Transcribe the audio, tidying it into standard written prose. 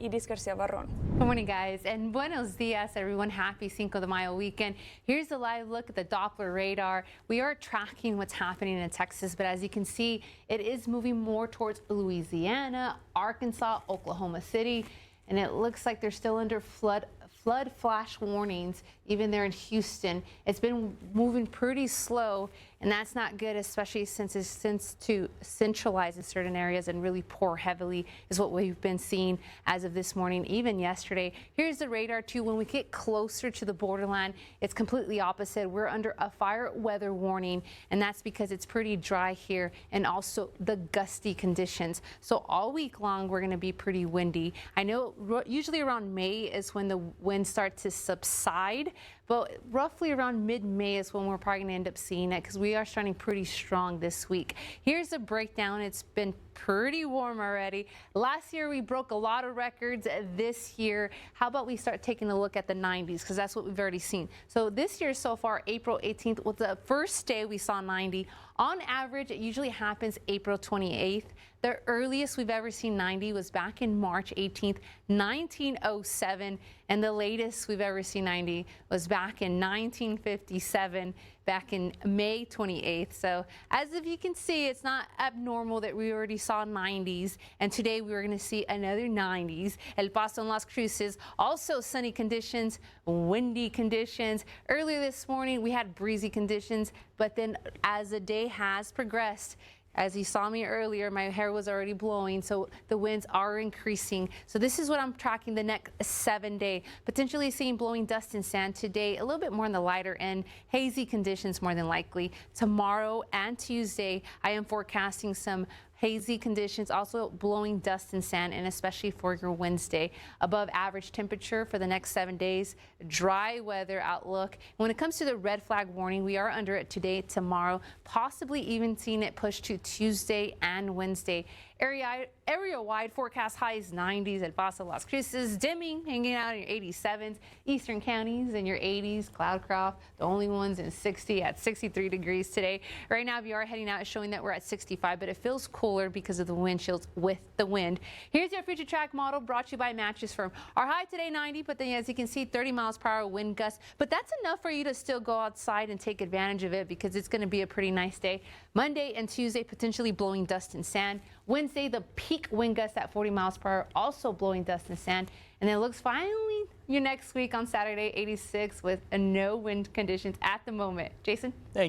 Iris Garcia Barron. Good morning, guys, and buenos dias, everyone. Happy Cinco de Mayo weekend. Here's a live look at the Doppler radar. We are tracking what's happening in Texas, but as you can see, it is moving more towards Louisiana, Arkansas, Oklahoma City, and it looks like they're still under flood flash warnings, even there in Houston. It's been moving pretty slow, and that's not good, especially since it's to centralize in certain areas and really pour heavily is what we've been seeing as of this morning, even yesterday. Here's the radar too. When we get closer to the borderline, it's completely opposite. We're under a fire weather warning, and that's because it's pretty dry here and also the gusty conditions. So all week long, we're going to be pretty windy. I know usually around May is when the winds start to subside, but roughly around mid-May is when we're probably going to end up seeing it because we are starting pretty strong this week. Here's a breakdown. It's been pretty warm already. Last year we broke a lot of records. This year, how about we start taking a look at the 90s, because that's what we've already seen. So this year so far, April 18th was the first day we saw 90. On average, it usually happens April 28th. The earliest we've ever seen 90 was back in March 18th, 1907, and the latest we've ever seen 90 was back in 1957, back in May 28th. So as if you can see, it's not abnormal that we already saw 90s, and today we were going to see another 90s. El Paso and Las Cruces, also sunny conditions, windy conditions. Earlier this morning, we had breezy conditions, but then as the day has progressed, as you saw me earlier, my hair was already blowing, so the winds are increasing. So this is what I'm tracking the next 7 days. Potentially seeing blowing dust and sand today, a little bit more on the lighter end, hazy conditions more than likely. Tomorrow and Tuesday, I am forecasting some hazy conditions, also blowing dust and sand, and especially for your Wednesday. Above average temperature for the next 7 days, dry weather outlook. When it comes to the red flag warning, we are under it today, tomorrow, possibly even seeing it push to Tuesday and Wednesday. Area-wide forecast highs 90s at Paso, Las Cruces, dimming, hanging out in your 87s. Eastern counties in your 80s. Cloudcroft, the only ones in 60 at 63 degrees today. Right now, if you are heading out, it's showing that we're at 65, but it feels cooler because of the windshields with the wind. Here's your future track model brought to you by Mattress Firm. Our high today 90, but then as you can see, 30 miles per hour wind gusts. But that's enough for you to still go outside and take advantage of it because it's going to be a pretty nice day. Monday and Tuesday, potentially blowing dust and sand. Wednesday, the peak wind gusts at 40 miles per hour, also blowing dust and sand. And then it looks finally your next week on Saturday, 86 with no wind conditions at the moment. Jason? Thank you.